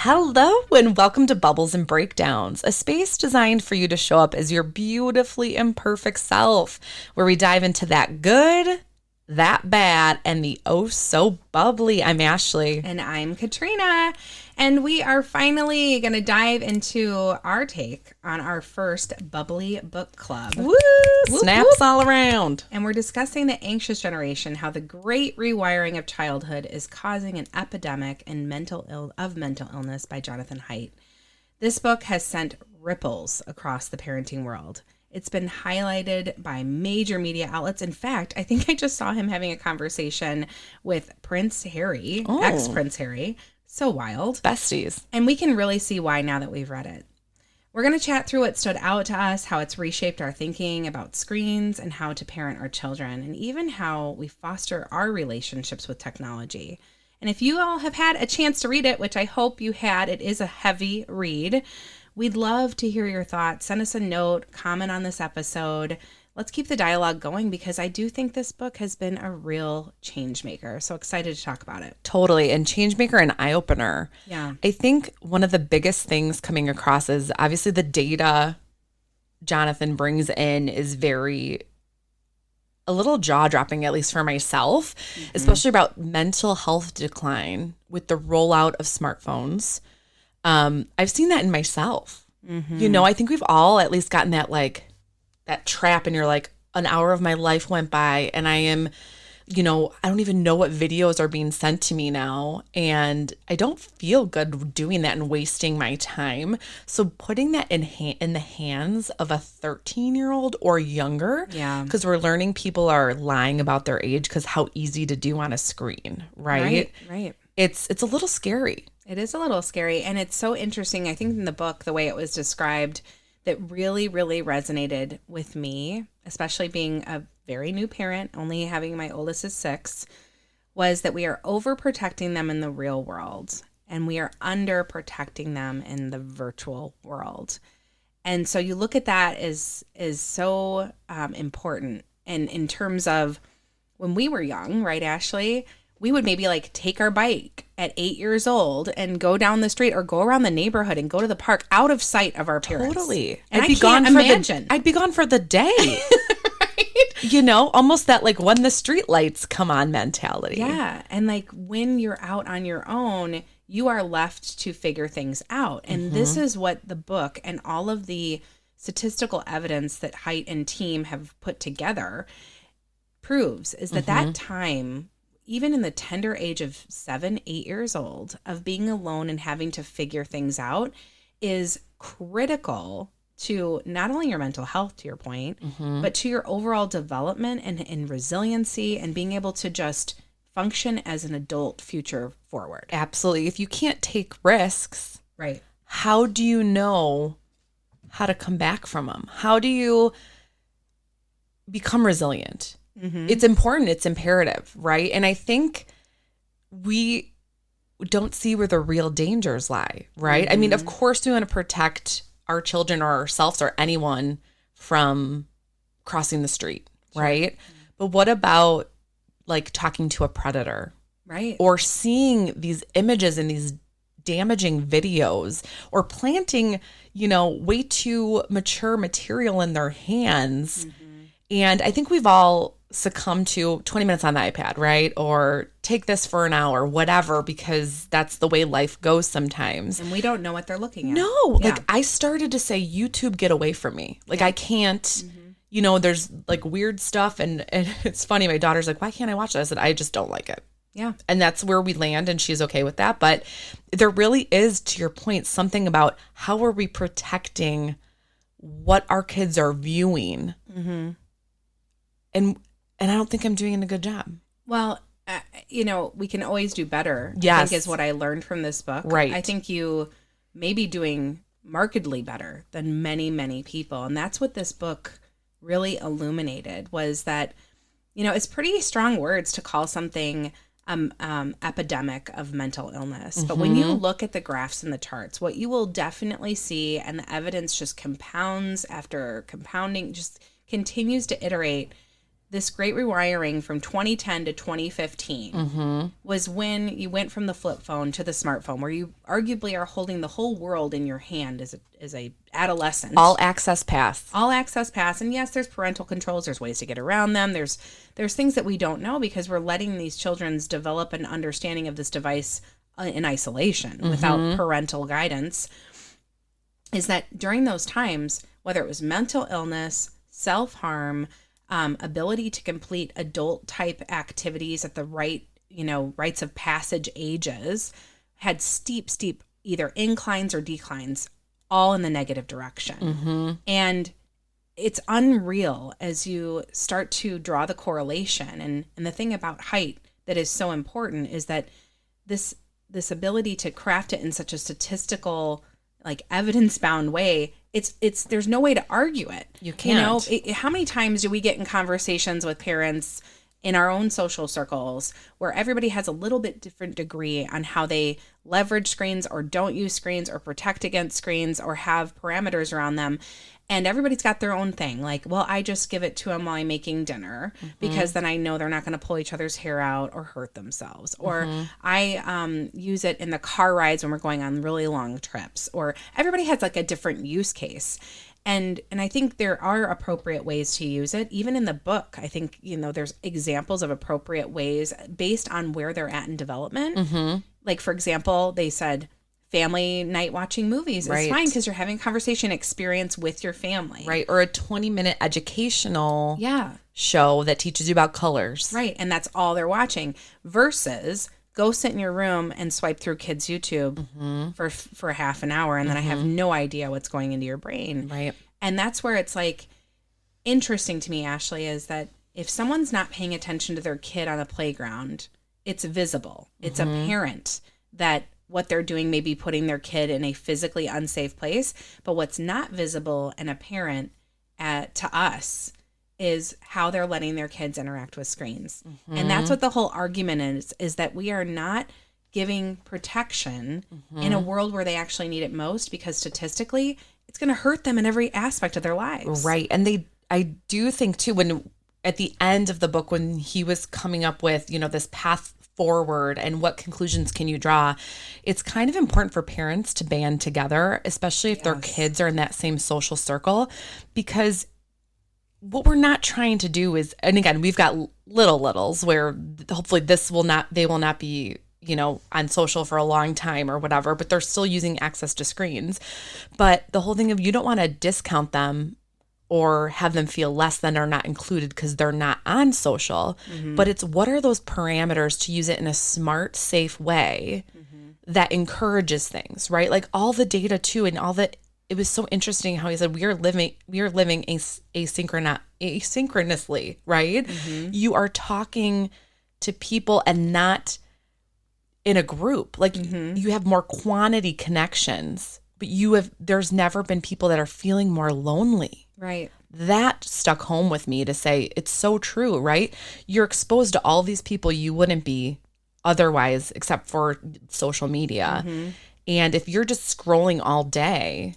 Hello and welcome to Bubbles and Breakdowns, a space designed for you to show up as your beautifully imperfect self, where we dive into that good, that bad, and the oh so bubbly. I'm Ashley. And I'm Katrina. And we are finally going to dive into our take on our first Bubbly Book Club. Woo! Snaps all around. And we're discussing the anxious generation, how the great rewiring of childhood is causing an epidemic of mental illness by Jonathan Haidt. This book has sent ripples across the parenting world. It's been highlighted by major media outlets. In fact, I think I just saw him having a conversation with Prince Harry, ex-Prince Harry. So wild. Besties. And we can really see why now that we've read it. We're going to chat through what stood out to us, how it's reshaped our thinking about screens and how to parent our children, and even how we foster our relationships with technology. And if you all have had a chance to read it, which I hope you had, it is a heavy read. We'd love to hear your thoughts. Send us a note, comment on this episode. Let's keep the dialogue going because I do think this book has been a real change maker. So excited to talk about it. Totally. And change maker and eye opener. Yeah. I think one of the biggest things coming across is obviously the data Jonathan brings in is a little jaw dropping, at least for myself, especially about mental health decline with the rollout of smartphones. I've seen that in myself. You know, I think we've all at least gotten that that trap, and you're like, an hour of my life went by and I am, I don't even know what videos are being sent to me now. And I don't feel good doing that and wasting my time. So putting that in the hands of a 13-year-old or younger, because we're learning people are lying about their age because how easy to do on a screen, right? Right. It's a little scary. It is a little scary. And it's so interesting. I think in the book, the way it was described, that really, really resonated with me, especially being a very new parent, only having my oldest is 6, was that we are overprotecting them in the real world and we are underprotecting them in the virtual world. And so you look at that is so important. And in terms of when we were young, right, Ashley, we would maybe take our bike at 8 years old and go down the street or go around the neighborhood and go to the park out of sight of our parents. Totally. And I'd be gone for the day. Right? Almost that when the street lights come on mentality. Yeah. And when you're out on your own, you are left to figure things out. And this is what the book and all of the statistical evidence that Haidt and team have put together proves is that that time, even in the tender age of 7, 8 years old, of being alone and having to figure things out is critical to not only your mental health, to your point, but to your overall development and resiliency and being able to just function as an adult future forward. Absolutely. If you can't take risks, right? How do you know how to come back from them? How do you become resilient? It's important. It's imperative, right? And I think we don't see where the real dangers lie, right? I mean, of course, we want to protect our children or ourselves or anyone from crossing the street, right? But what about talking to a predator, right? Or seeing these images and these damaging videos or planting, way too mature material in their hands. And I think we've all succumb to 20 minutes on the iPad, right? Or take this for an hour, whatever, because that's the way life goes sometimes. And we don't know what they're looking at. No, I started to say, YouTube, get away from me. I can't, there's weird stuff. And it's funny. My daughter's like, why can't I watch that? I said, I just don't like it. Yeah. And that's where we land. And she's okay with that. But there really is, to your point, something about how are we protecting what our kids are viewing. And I don't think I'm doing a good job. Well, we can always do better. Yes. I think is what I learned from this book. Right. I think you may be doing markedly better than many, many people. And that's what this book really illuminated was that, it's pretty strong words to call something epidemic of mental illness. But when you look at the graphs and the charts, what you will definitely see, and the evidence just compounds after compounding, just continues to iterate, this great rewiring from 2010 to 2015 was when you went from the flip phone to the smartphone, where you arguably are holding the whole world in your hand as a adolescent. All access pass. All access pass. And yes, there's parental controls. There's ways to get around them. There's things that we don't know because we're letting these children develop an understanding of this device in isolation without parental guidance. Is that during those times, whether it was mental illness, self-harm, ability to complete adult type activities at the right, rites of passage ages, had steep either inclines or declines, all in the negative direction. And it's unreal as you start to draw the correlation. And the thing about Haidt that is so important is that this ability to craft it in such a statistical, like evidence-bound way, it's there's no way to argue it. You can't. How many times do we get in conversations with parents in our own social circles where everybody has a little bit different degree on how they leverage screens or don't use screens or protect against screens or have parameters around them? And everybody's got their own thing. Like, well, I just give it to them while I'm making dinner because then I know they're not going to pull each other's hair out or hurt themselves. Or I use it in the car rides when we're going on really long trips. Or everybody has like a different use case. And I think there are appropriate ways to use it. Even in the book, I think, there's examples of appropriate ways based on where they're at in development. Like, for example, they said, family night watching movies is fine because you're having a conversation experience with your family. Right. Or a 20-minute educational show that teaches you about colors. Right. And that's all they're watching versus go sit in your room and swipe through kids' YouTube for half an hour. And then I have no idea what's going into your brain. Right. And that's where it's like interesting to me, Ashley, is that if someone's not paying attention to their kid on a playground, it's visible. It's apparent that what they're doing may be putting their kid in a physically unsafe place. But what's not visible and apparent to us is how they're letting their kids interact with screens. And that's what the whole argument is that we are not giving protection in a world where they actually need it most, because statistically, it's going to hurt them in every aspect of their lives. Right. And I do think too, when at the end of the book, when he was coming up with, this path forward and what conclusions can you draw, it's kind of important for parents to band together, especially if their kids are in that same social circle, because what we're not trying to do is, and again, we've got littles where hopefully they will not be, on social for a long time or whatever, but they're still using access to screens. But the whole thing of, you don't want to discount them or have them feel less than or not included because they're not on social. But it's, what are those parameters to use it in a smart, safe way that encourages things, right? Like all the data too, and all that. It was so interesting how he said we are living asynchronously, right? You are talking to people and not in a group. Like you have more quantity connections, but there's never been people that are feeling more lonely. Right. That stuck home with me to say, it's so true, right? You're exposed to all these people you wouldn't be otherwise, except for social media. And if you're just scrolling all day,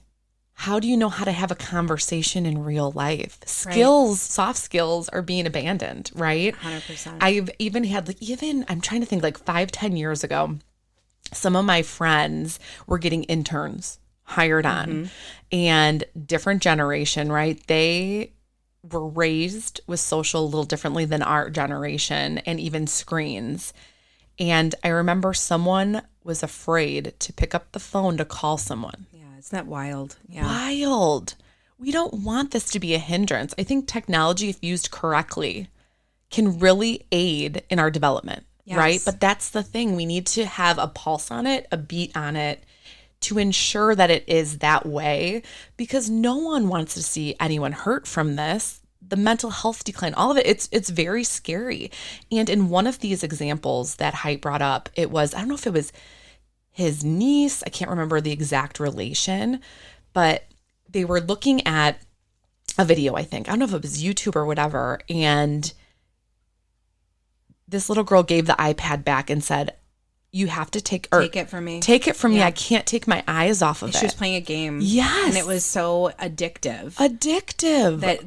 how do you know how to have a conversation in real life? Skills, soft skills are being abandoned, right? 100%. I've even had I'm trying to think 5-10 years ago, some of my friends were getting interns hired on, and different generation, right? They were raised with social a little differently than our generation, and even screens. And I remember someone was afraid to pick up the phone to call someone. Isn't that wild? Yeah. Wild. We don't want this to be a hindrance. I think technology, if used correctly, can really aid in our development, right? But that's the thing. We need to have a pulse on it, a beat on it, to ensure that it is that way, because no one wants to see anyone hurt from this. The mental health decline, all of it, it's very scary. And in one of these examples that Haidt brought up, it was, I don't know if it was his niece, I can't remember the exact relation, but they were looking at a video, I think. I don't know if it was YouTube or whatever. And this little girl gave the iPad back and said, you have to take it from me. Take it from me. I can't take my eyes off of it. She was playing a game. Yes. And it was so addictive.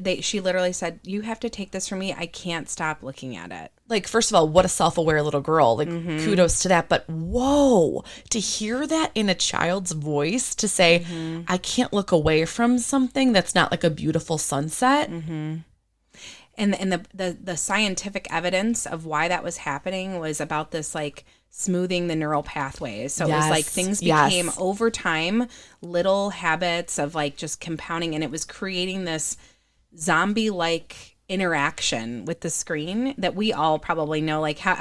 That she literally said, you have to take this from me. I can't stop looking at it. Like, first of all, what a self-aware little girl. Like, kudos to that. But whoa, to hear that in a child's voice, to say, I can't look away from something that's not like a beautiful sunset. And the scientific evidence of why that was happening was about this, like, smoothing the neural pathways. So it was like things became over time, little habits of like just compounding, and it was creating this zombie-like interaction with the screen that we all probably know. Like, how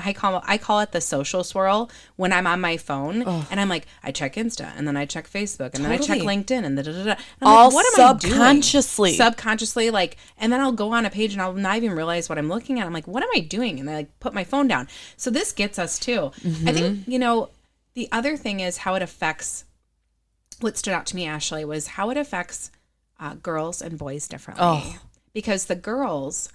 I call it the social swirl when I'm on my phone and I'm like, I check Insta and then I check Facebook and then I check LinkedIn and and I'm all like, what am I doing? Subconsciously, like, and then I'll go on a page and I'll not even realize what I'm looking at. I'm like, what am I doing? And I like put my phone down. So this gets us too. I think, the other thing is how it affects. What stood out to me, Ashley, was how it affects girls and boys differently. Because the girls,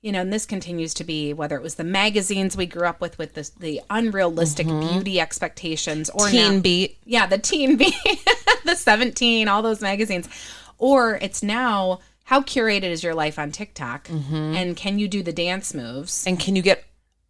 and this continues to be, whether it was the magazines we grew up with the unrealistic beauty expectations, or Teen Beat. Yeah, the Teen Beat, the 17, all those magazines. Or it's now, how curated is your life on TikTok? And can you do the dance moves? And can you get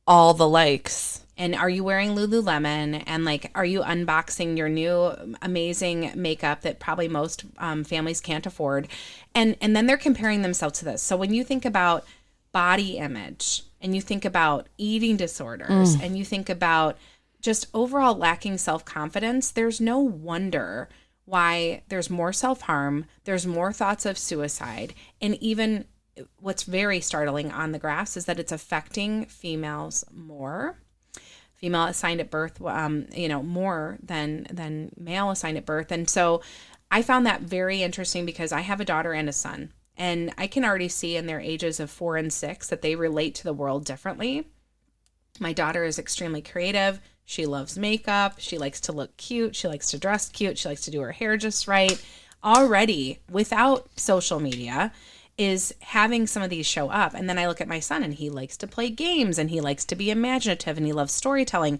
all the likes? And are you wearing Lululemon? And like, are you unboxing your new amazing makeup that probably most families can't afford? And then they're comparing themselves to this. So when you think about body image and you think about eating disorders and you think about just overall lacking self-confidence, there's no wonder why there's more self-harm, there's more thoughts of suicide, and even what's very startling on the graphs is that it's affecting females more. Female assigned at birth, more than male assigned at birth. And so I found that very interesting because I have a daughter and a son. And I can already see in their ages of 4 and 6 that they relate to the world differently. My daughter is extremely creative. She loves makeup. She likes to look cute. She likes to dress cute. She likes to do her hair just right. Already, without social media, is having some of these show up. And then I look at my son and he likes to play games and he likes to be imaginative and he loves storytelling.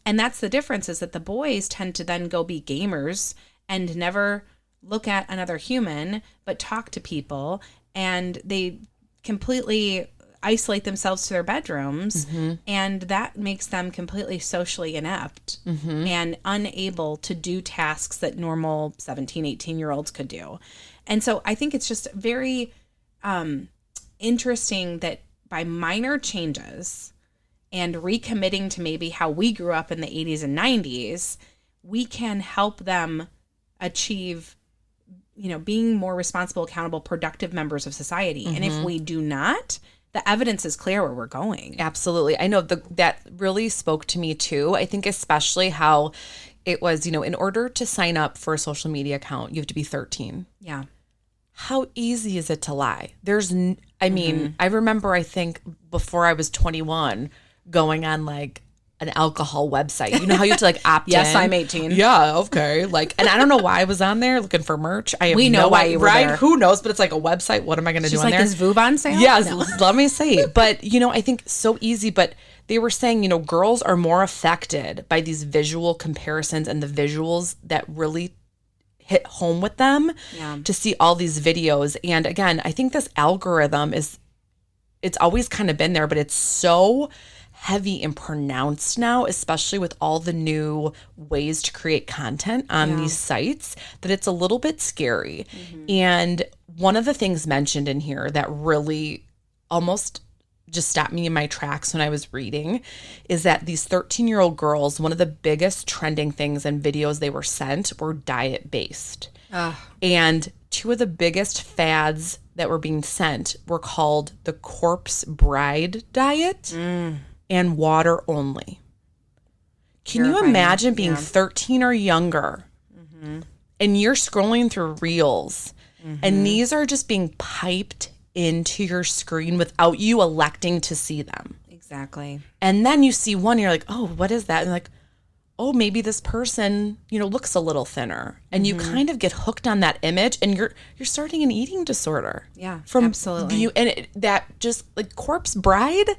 And that's the difference, is that the boys tend to then go be gamers and never look at another human, but talk to people. And they completely isolate themselves to their bedrooms. And that makes them completely socially inept and unable to do tasks that normal 17, 18-year-olds could do. And so I think it's just very interesting that by minor changes and recommitting to maybe how we grew up in the 80s and 90s, we can help them achieve, being more responsible, accountable, productive members of society. And if we do not, the evidence is clear where we're going. Absolutely. I know that really spoke to me too. I think especially how it was, in order to sign up for a social media account, you have to be 13. Yeah. How easy is it to lie? I remember, I think before I was 21, going on like an alcohol website. You know how you have to like opt in? Yes, I'm 18. Yeah, okay. Like, and I don't know why I was on there looking for merch. We know why you were there. Who knows? But it's like a website. What am I going to do on there? Is Voob on sale? Yes, let me see. But, I think so easy. But they were saying, girls are more affected by these visual comparisons and the visuals that really hit home with them to see all these videos. And again, I think this algorithm it's always kind of been there, but it's so heavy and pronounced now, especially with all the new ways to create content on these sites, that it's a little bit scary. And one of the things mentioned in here that really almost just stopped me in my tracks when I was reading is that these 13-year-old girls, one of the biggest trending things and videos they were sent were diet-based. And two of the biggest fads that were being sent were called the corpse bride diet and water only. Can you imagine being 13 or younger and you're scrolling through reels and these are just being piped into your screen without you electing to see them? Exactly. And then you see one, you're like, oh, what is that? And like, oh, maybe this person, looks a little thinner. And you kind of get hooked on that image and you're starting an eating disorder. Yeah, from absolutely. That just like corpse bride?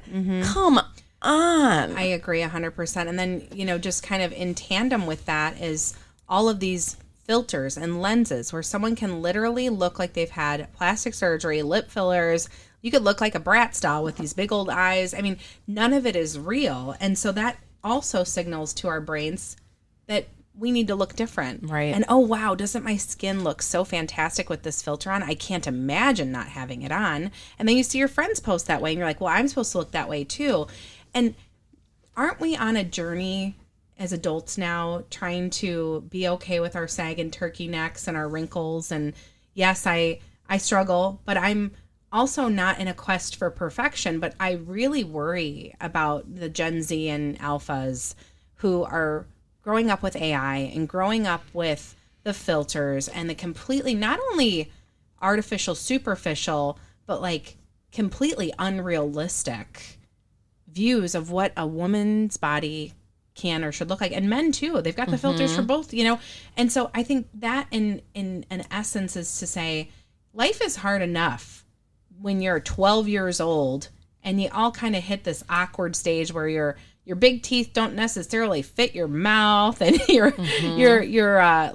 Come on? I agree 100%. And then, just kind of in tandem with that is all of these filters and lenses where someone can literally look like they've had plastic surgery, lip fillers. You could look like a Bratz doll with these big old eyes. I mean, none of it is real. And so that also signals to our brains that we need to look different. Right. And, oh, wow, doesn't my skin look so fantastic with this filter on? I can't imagine not having it on. And then you see your friends post that way and you're like, well, I'm supposed to look that way too. And aren't we on a journey as adults now trying to be okay with our sag and turkey necks and our wrinkles? And yes, I struggle, but I'm also not in a quest for perfection. But I really worry about the Gen Z and alphas who are growing up with AI and growing up with the filters and the completely, not only artificial, superficial, but like completely unrealistic views of what a woman's body can or should look like. And men too, they've got the filters for both, And so I think that in an essence is to say, life is hard enough when you're 12 years old and you all kind of hit this awkward stage where your big teeth don't necessarily fit your mouth and your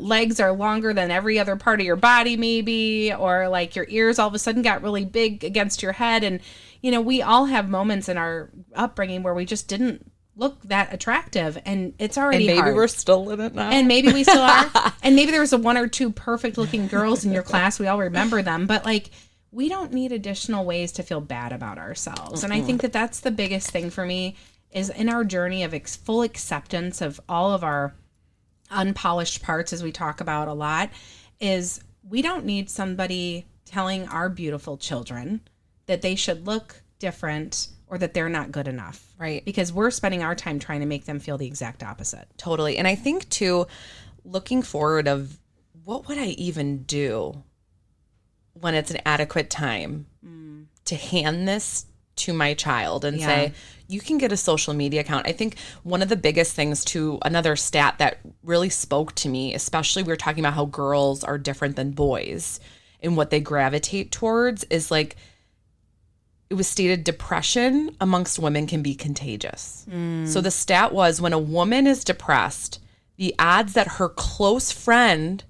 legs are longer than every other part of your body maybe, or like your ears all of a sudden got really big against your head. And, we all have moments in our upbringing where we just didn't look that attractive, and it's already and maybe hard. We're still in it now. And maybe we still are. And maybe there was one or two perfect looking girls in your class. We all remember them. But like, we don't need additional ways to feel bad about ourselves. And I think that that's the biggest thing for me is in our journey of full acceptance of all of our unpolished parts, as we talk about a lot, is we don't need somebody telling our beautiful children that they should look different or that they're not good enough. Right. Because we're spending our time trying to make them feel the exact opposite. Totally. And I think too, looking forward of what would I even do when it's an adequate time to hand this to my child and say, you can get a social media account. I think one of the biggest things to another stat that really spoke to me, especially we were talking about how girls are different than boys and what they gravitate towards, is like, it was stated depression amongst women can be contagious. So the stat was when a woman is depressed, the odds that her close friend's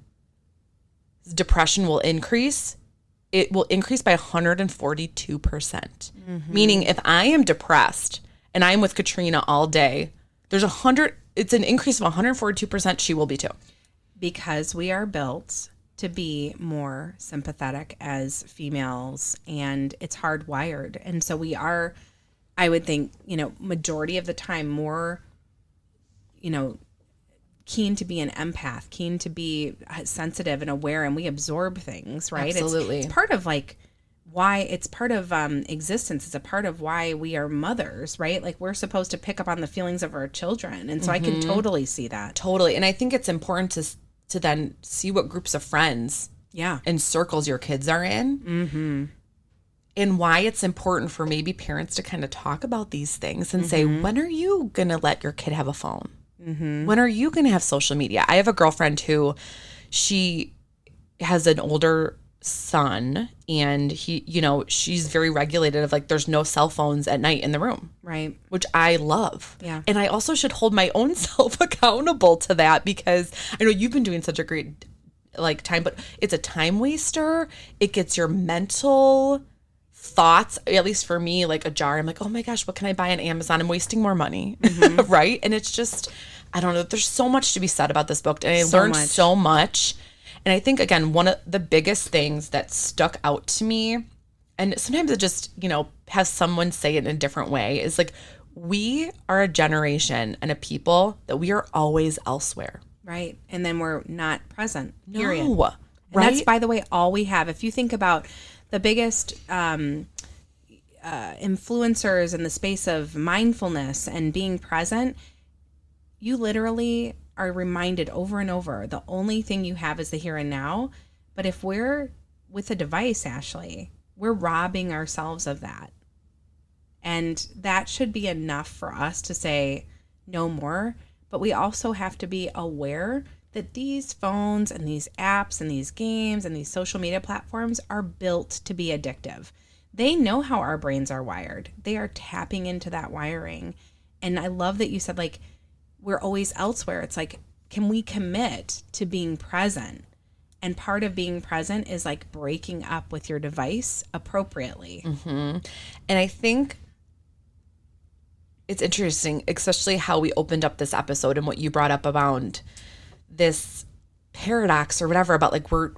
depression will increase, it will increase by 142%. Meaning if I am depressed and I'm with Katrina all day, it's an increase of 142% she will be too. Because we are built to be more sympathetic as females, and it's hardwired. And so we are, I would think, majority of the time more, keen to be an empath, keen to be sensitive and aware, and we absorb things, right? Absolutely. It's part of it's part of existence. It's a part of why we are mothers, right? Like we're supposed to pick up on the feelings of our children. And so I can totally see that. Totally. And I think it's important to then see what groups of friends and circles your kids are in, and why it's important for maybe parents to kind of talk about these things and say, when are you going to let your kid have a phone? When are you going to have social media? I have a girlfriend who she has an older son, and she's very regulated of like, there's no cell phones at night in the room. Right. Which I love. Yeah. And I also should hold my own self accountable to that, because I know you've been doing such a great time, but it's a time waster. It gets your mental thoughts, at least for me, like ajar. I'm like, oh my gosh, what can I buy on Amazon? I'm wasting more money. Right. And it's just, I don't know. There's so much to be said about this book. And I learned so much. And I think, again, one of the biggest things that stuck out to me, and sometimes it just, has someone say it in a different way, is like, we are a generation and a people that we are always elsewhere. Right. And then we're not present, period. No. And that's, by the way, all we have. If you think about the biggest influencers in the space of mindfulness and being present, you literally are reminded over and over, the only thing you have is the here and now. But if we're with a device, Ashley, we're robbing ourselves of that. And that should be enough for us to say no more. But we also have to be aware that these phones and these apps and these games and these social media platforms are built to be addictive. They know how our brains are wired. They are tapping into that wiring. And I love that you said, like, we're always elsewhere. It's like, can we commit to being present? And part of being present is like breaking up with your device appropriately. Mm-hmm. And I think it's interesting, especially how we opened up this episode and what you brought up about this paradox or whatever about like we're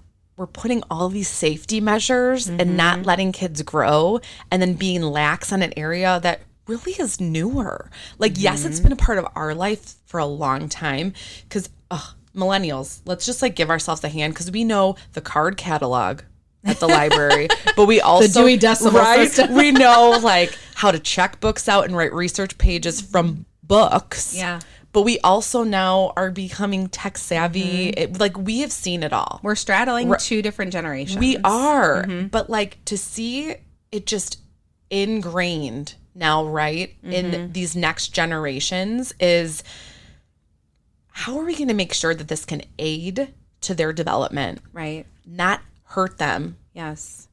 putting all these safety measures and not letting kids grow, and then being lax on an area that really is newer. Like, yes, it's been a part of our life for a long time because millennials, let's just like give ourselves a hand because we know the card catalog at the library, but we also the Dewey Decimal System. We know like how to check books out and write research pages from books. Yeah. But we also now are becoming tech savvy. Like, we have seen it all. We're straddling two different generations. We are. But like to see it just ingrained now, right, in these next generations is, how are we going to make sure that this can aid to their development? Right. Not hurt them. Yes.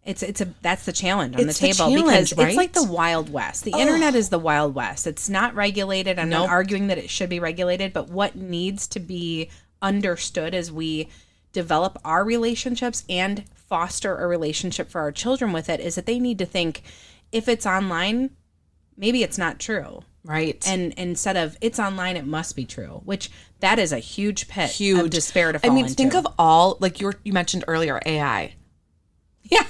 That's the challenge on the table, challenge, because right? it's like the Wild West. The internet is the Wild West. It's not regulated. I'm not arguing that it should be regulated, but what needs to be understood as we develop our relationships and foster a relationship for our children with it is that they need to think, if it's online, maybe it's not true. Right. And instead of it's online, it must be true, which that is a huge pit of despair to fall into. Think of all, like you mentioned earlier, AI. Yeah.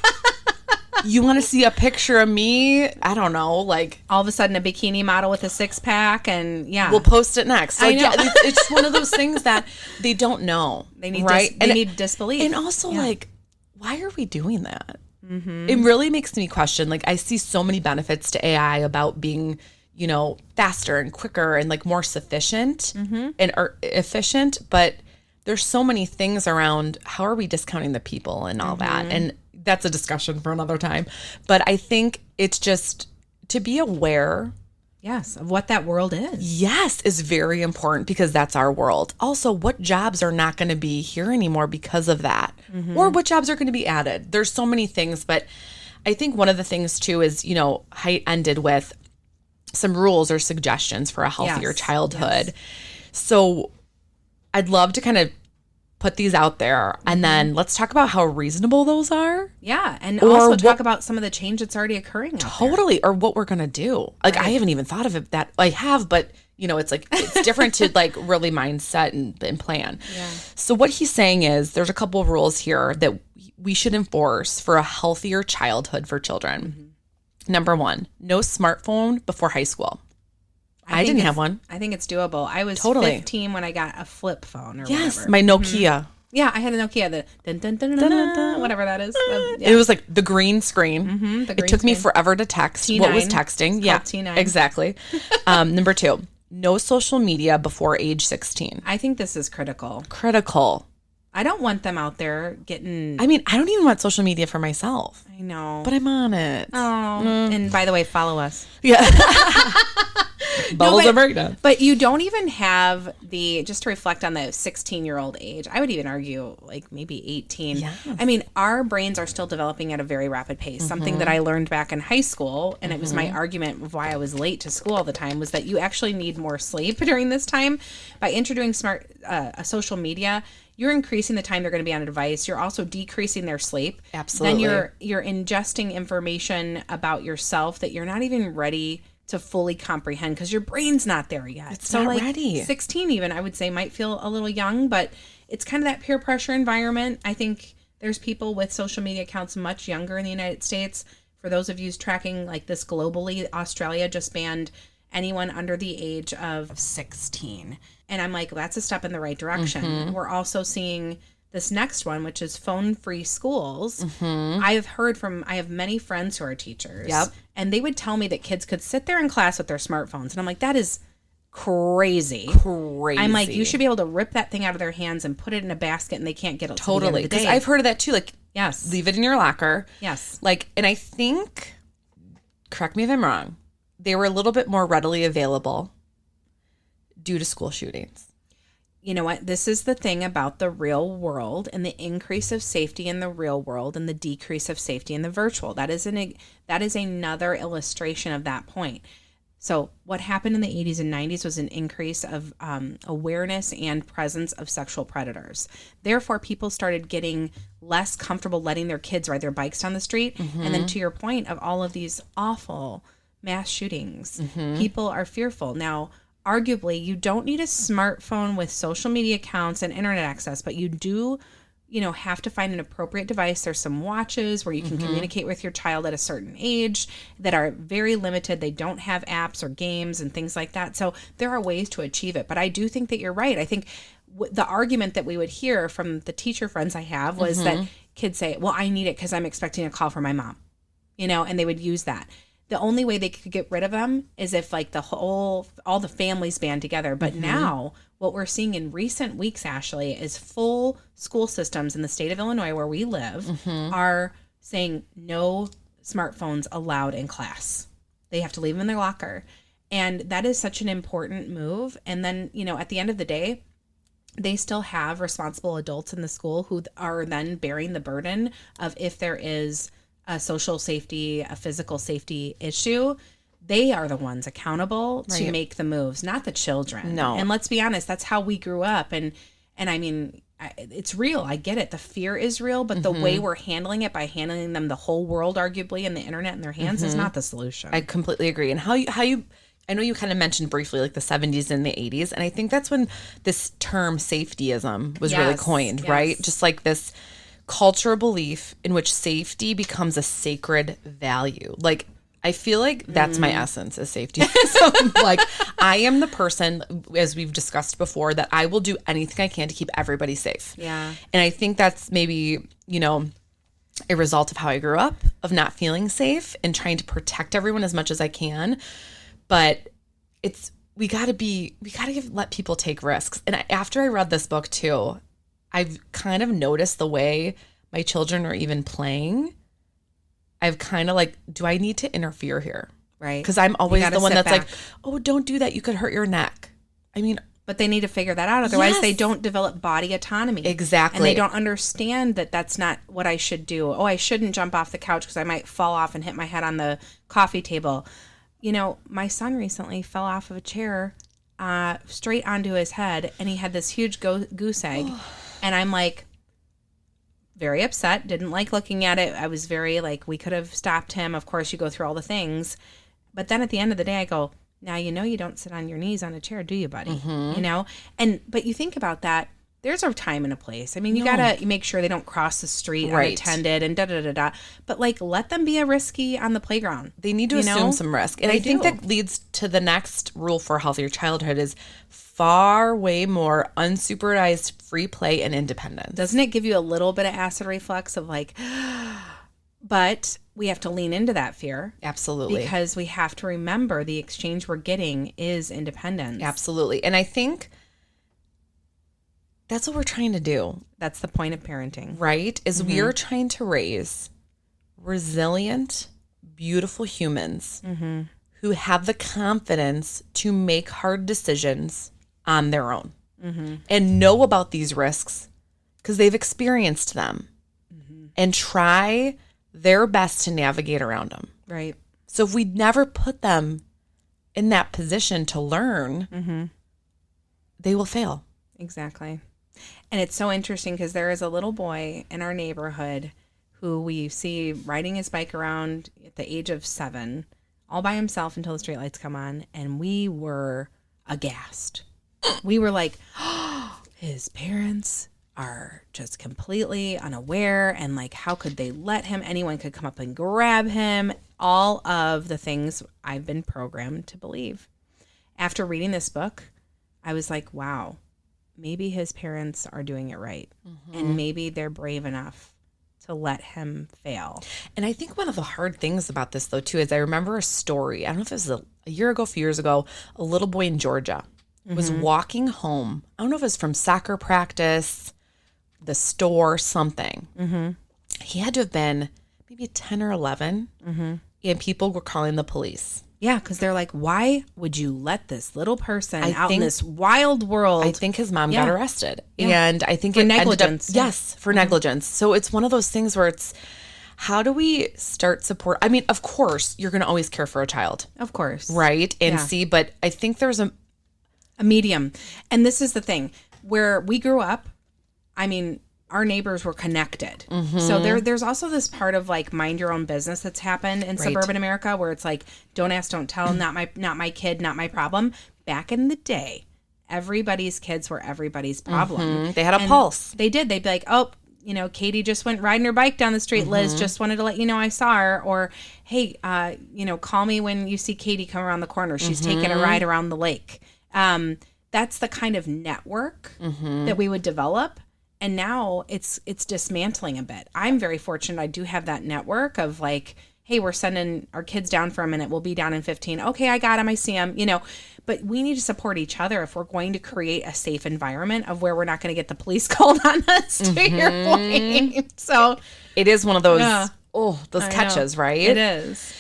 You want to see a picture of me? I don't know, like all of a sudden a bikini model with a 6-pack, and we'll post it next. I know. Yeah, it's one of those things that they don't know. They need right? They need disbelief. And also, like, why are we doing that? It really makes me question. Like, I see so many benefits to AI about being, faster and quicker and like more sufficient and efficient, but there's so many things around how are we discounting the people and all that, and that's a discussion for another time. But I think it's just to be aware, of what that world is. Yes, is very important because that's our world. Also, what jobs are not going to be here anymore because of that, or what jobs are going to be added. There's so many things, but I think one of the things too is, Haidt ended with some rules or suggestions for a healthier childhood. So I'd love to kind of put these out there, and then let's talk about how reasonable those are. Yeah, and also talk about some of the change that's already occurring out there. Or what we're going to do. Like, I haven't even thought of it that I have, but it's like, it's different to like really mindset and plan. Yeah. So what he's saying is there's a couple of rules here that we should enforce for a healthier childhood for children. Number 1, no smartphone before high school. I didn't have one. I think it's doable. I was 15 when I got a flip phone or whatever. My Nokia. Yeah, I had a Nokia, the dun, dun, dun, dun, dun, dun, whatever that is. It was like the green screen. It took me forever to text. T9. What was texting? Yeah, T9. Exactly. Number 2, no social media before age 16. I think this is critical. I don't want them out there getting... I mean, I don't even want social media for myself. I know. But I'm on it. Oh. And by the way, follow us. Yeah. Bubbles of breakdown. But you don't even have just to reflect on the 16-year-old age, I would even argue like maybe 18. Yes. I mean, our brains are still developing at a very rapid pace. Something that I learned back in high school, and it was my argument of why I was late to school all the time, was that you actually need more sleep during this time. By introducing social media, you're increasing the time they're going to be on a device. You're also decreasing their sleep. Absolutely. Then you're ingesting information about yourself that you're not even ready to fully comprehend because your brain's not there yet. It's not ready. 16 even, I would say, might feel a little young, but it's kind of that peer pressure environment. I think there's people with social media accounts much younger in the United States. For those of you tracking like this globally, Australia just banned anyone under the age of 16. And I'm like, well, that's a step in the right direction. We're also seeing this next one, which is phone-free schools. I have many friends who are teachers. Yep. And they would tell me that kids could sit there in class with their smartphones. And I'm like, that is crazy. I'm like, you should be able to rip that thing out of their hands and put it in a basket and they can't get it. Totally. Because I've heard of that too. Like, yes, leave it in your locker. Yes. Like, and I think, correct me if I'm wrong, they were a little bit more readily available due to school shootings. You know what? This is the thing about the real world and the increase of safety in the real world and the decrease of safety in the virtual. That is another illustration of that point. So what happened in the 80s and 90s was an increase of awareness and presence of sexual predators. Therefore, people started getting less comfortable letting their kids ride their bikes down the street. And then to your point of all of these awful mass shootings, people are fearful. Now, arguably, you don't need a smartphone with social media accounts and internet access, but you do have to find an appropriate device. There's some watches where you can communicate with your child at a certain age that are very limited. They don't have apps or games and things like that. So there are ways to achieve it. But I do think that you're right. I think the argument that we would hear from the teacher friends I have was that kids say, well, I need it because I'm expecting a call from my mom, and they would use that. The only way they could get rid of them is if like all the families band together. But now what we're seeing in recent weeks, Ashley, is full school systems in the state of Illinois where we live are saying no smartphones allowed in class. They have to leave them in their locker. And that is such an important move. And then, at the end of the day, they still have responsible adults in the school who are then bearing the burden of if there is a social safety, a physical safety issue, they are the ones accountable to make the moves, not the children. No. And let's be honest, that's how we grew up. And I mean, it's real. I get it. The fear is real, but the way we're handling it by handing them the whole world, arguably, and the internet in their hands is not the solution. I completely agree. And how you, I know you kind of mentioned briefly like the 70s and the 80s. And I think that's when this term safetyism was really coined, right? Just like this cultural belief in which safety becomes a sacred value. Like, I feel like that's my essence is safety. So, like, I am the person, as we've discussed before, that I will do anything I can to keep everybody safe. Yeah. And I think that's maybe, a result of how I grew up, of not feeling safe and trying to protect everyone as much as I can. But we gotta let people take risks. And after I read this book too, I've kind of noticed the way my children are even playing. I've kind of like, do I need to interfere here? Right. Because I'm always the one that's back. like, oh, don't do that. You could hurt your neck. I mean, but they need to figure that out. Otherwise, they don't develop body autonomy. Exactly. And they don't understand that that's not what I should do. Oh, I shouldn't jump off the couch because I might fall off and hit my head on the coffee table. My son recently fell off of a chair straight onto his head, and he had this huge goose egg. And I'm like, very upset, didn't like looking at it. I was very like, we could have stopped him. Of course, you go through all the things. But then at the end of the day, I go, now, you don't sit on your knees on a chair, do you, buddy? But you think about that. There's a time and a place. I mean, you got to make sure they don't cross the street unattended and da-da-da-da. But, like, let them be a risky on the playground. They need to assume some risk. And I think that leads to the next rule for a healthier childhood is far way more unsupervised free play and independence. Doesn't it give you a little bit of acid reflux of, like, but we have to lean into that fear. Absolutely. Because we have to remember the exchange we're getting is independence. Absolutely. And I think that's what we're trying to do. That's the point of parenting. Right? Is we are trying to raise resilient, beautiful humans who have the confidence to make hard decisions on their own and know about these risks because they've experienced them and try their best to navigate around them. Right. So if we never put them in that position to learn, they will fail. Exactly. And it's so interesting because there is a little boy in our neighborhood who we see riding his bike around at the age of 7, all by himself until the streetlights come on. And we were aghast. We were like, oh, his parents are just completely unaware. And like, how could they let him? Anyone could come up and grab him. All of the things I've been programmed to believe. After reading this book, I was like, wow. Maybe his parents are doing it right. And maybe they're brave enough to let him fail. And I think one of the hard things about this, though, too, is I remember a story. I don't know if it was a year ago, a few years ago, a little boy in Georgia was walking home. I don't know if it was from soccer practice, the store, something. He had to have been maybe 10 or 11. And people were calling the police. Yeah, because they're like, why would you let this little person out in this wild world? I think his mom got arrested. And I think for negligence. Yes, for negligence. So it's one of those things where how do we start support? I mean, of course, you're going to always care for a child. Of course. Right? And but I think there's a medium. And this is the thing. Where we grew up, I mean, our neighbors were connected. So there's also this part of like mind your own business that's happened in suburban America where it's like, don't ask, don't tell, not my kid, not my problem. Back in the day, everybody's kids were everybody's problem. They had a pulse. They did. They'd be like, oh, Katie just went riding her bike down the street. Liz just wanted to let you know I saw her. Or, hey, call me when you see Katie come around the corner. She's taking a ride around the lake. That's the kind of network that we would develop. And now it's dismantling a bit. I'm very fortunate. I do have that network of like, hey, we're sending our kids down for a minute. We'll be down in 15. Okay, I got him. I see him. But we need to support each other if we're going to create a safe environment of where we're not going to get the police called on us, to your point. So it is one of those, those catches, right? It is.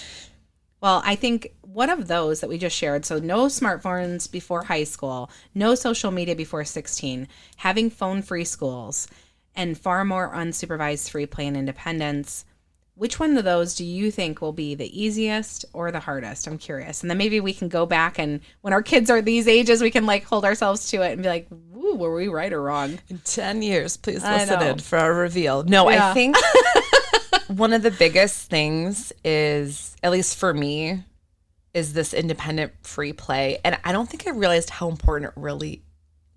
Well, I think one of those that we just shared, so no smartphones before high school, no social media before 16, having phone-free schools, and far more unsupervised free play and independence. Which one of those do you think will be the easiest or the hardest? I'm curious. And then maybe we can go back and when our kids are these ages, we can like hold ourselves to it and be like, "Ooh, were we right or wrong?" In 10 years, please listen in for a reveal. No, I think one of the biggest things is, at least for me, is this independent free play. And I don't think I realized how important it really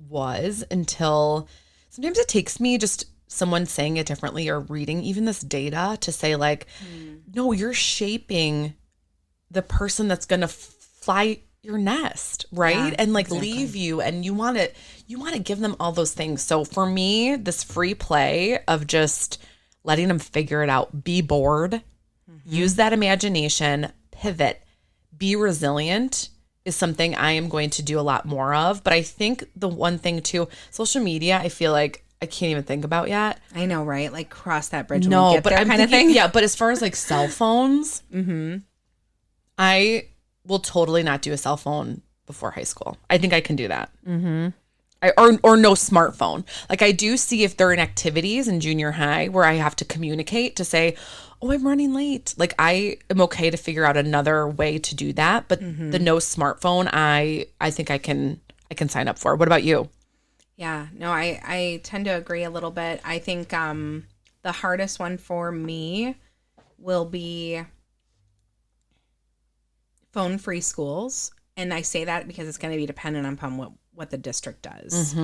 was until sometimes it takes me just someone saying it differently or reading even this data to say like, no, you're shaping the person that's going to fly your nest, right? Yeah, and like leave you, and you want to give them all those things. So for me, this free play of just letting them figure it out, be bored, use that imagination, pivot, be resilient is something I am going to do a lot more of. But I think the one thing too, social media, I feel like I can't even think about yet. I know, right? Like cross that bridge when we get there, kind of thing. Yeah, but as far as like cell phones, I will totally not do a cell phone before high school. I think I can do that. Or no smartphone. Like I do see if they're in activities in junior high where I have to communicate to say, oh, I'm running late. Like I am okay to figure out another way to do that. But the no smartphone, I think I can sign up for. What about you? Yeah, no, I tend to agree a little bit. I think the hardest one for me will be phone-free schools. And I say that because it's going to be dependent upon what the district does.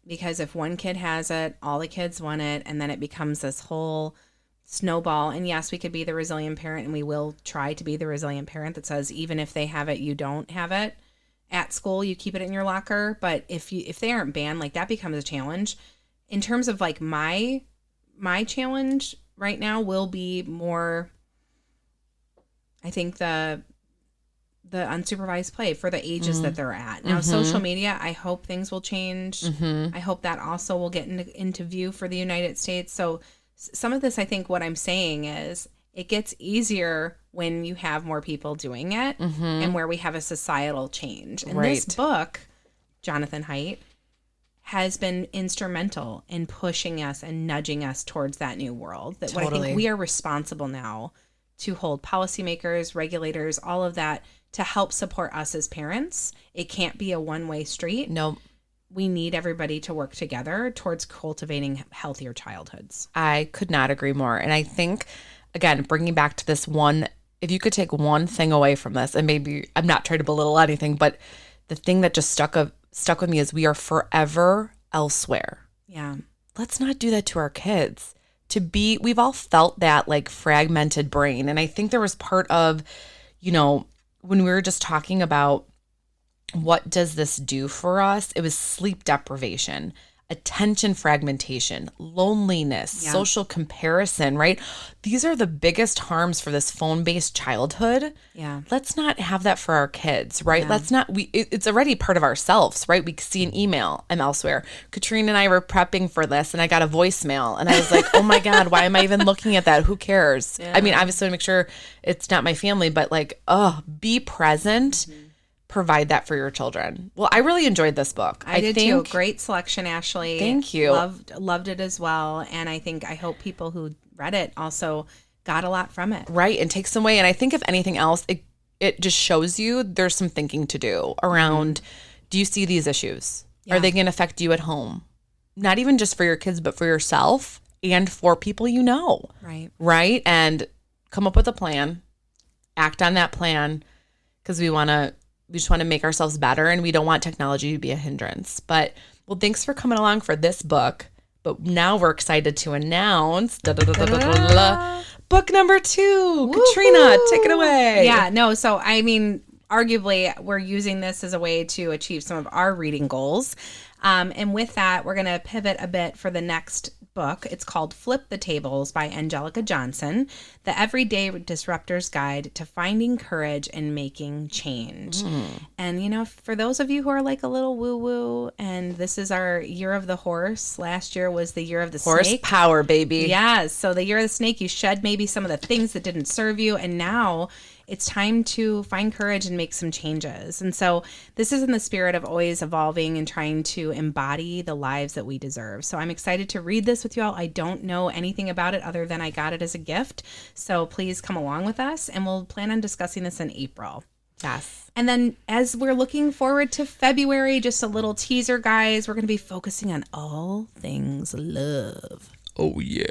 Because if one kid has it, all the kids want it, and then it becomes this whole snowball. And yes, we could be the resilient parent, and we will try to be the resilient parent that says, even if they have it, you don't have it. At school, you keep it in your locker, but if they aren't banned, like that becomes a challenge. In terms of like my challenge right now will be more, I think the unsupervised play for the ages that they're at. Now, social media, I hope things will change. I hope that also will get into view for the United States. So some of this, I think what I'm saying is it gets easier when you have more people doing it and where we have a societal change. And this book, Jonathan Haidt, has been instrumental in pushing us and nudging us towards that new world. That what I think we are responsible now to hold policymakers, regulators, all of that to help support us as parents. It can't be a one-way street. No. We need everybody to work together towards cultivating healthier childhoods. I could not agree more. And I think, again, bringing back to this one, if you could take one thing away from this, and maybe I'm not trying to belittle anything, but the thing that just stuck with me is we are forever elsewhere. Yeah. Let's not do that to our kids. We've all felt that like fragmented brain. And I think there was part of, when we were just talking about what does this do for us, it was sleep deprivation, attention fragmentation, loneliness, social comparison, right? These are the biggest harms for this phone-based childhood. Yeah. Let's not have that for our kids, right? Yeah. Let's not, it's already part of ourselves, right? We see an email, I'm elsewhere. Katrina and I were prepping for this and I got a voicemail and I was like, oh my God, why am I even looking at that? Who cares? Yeah. I mean, obviously to make sure it's not my family, but like, be present. provide that for your children. Well, I really enjoyed this book. I did too. Great selection, Ashley. Thank you. Loved it as well. And I hope people who read it also got a lot from it. Right. And take some away. And I think if anything else, it just shows you there's some thinking to do around, do you see these issues? Yeah. Are they going to affect you at home? Not even just for your kids, but for yourself and for people you know. Right. Right. And come up with a plan, act on that plan, because we just want to make ourselves better, and we don't want technology to be a hindrance. But, well, thanks for coming along for this book. But now we're excited to announce book number 2. Woo-hoo. Katrina, take it away. Yeah, no, so I mean, arguably, we're using this as a way to achieve some of our reading goals. And with that, we're going to pivot a bit for the next book. It's called Flip the Tables by Angelica Johnson, The Everyday Disruptor's Guide to Finding Courage and Making Change. And, you know, for those of you who are like a little woo-woo, and this is our year of the horse. Last year was the year of the snake. Horsepower, baby. Yes. So the year of the snake, you shed maybe some of the things that didn't serve you. And now it's time to find courage and make some changes. And so this is in the spirit of always evolving and trying to embody the lives that we deserve. So I'm excited to read this with you all. I don't know anything about it other than I got it as a gift. So please come along with us, and we'll plan on discussing this in April. Yes. And then as we're looking forward to February, just a little teaser, guys, we're going to be focusing on all things love. Oh, yeah.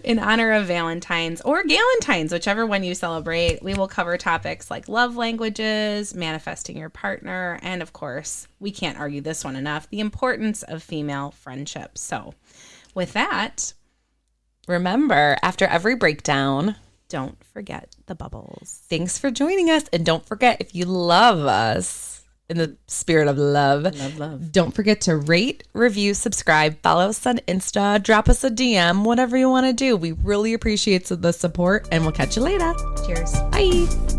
In honor of Valentine's or Galentine's, whichever one you celebrate, we will cover topics like love languages, manifesting your partner, and of course, we can't argue this one enough, the importance of female friendship. So with that, remember, after every breakdown, don't forget the bubbles. Thanks for joining us. And don't forget, if you love us, in the spirit of love, don't forget to rate, review, subscribe, follow us on Insta, drop us a DM, whatever you want to do. We really appreciate the support, and we'll catch you later. Cheers. Bye.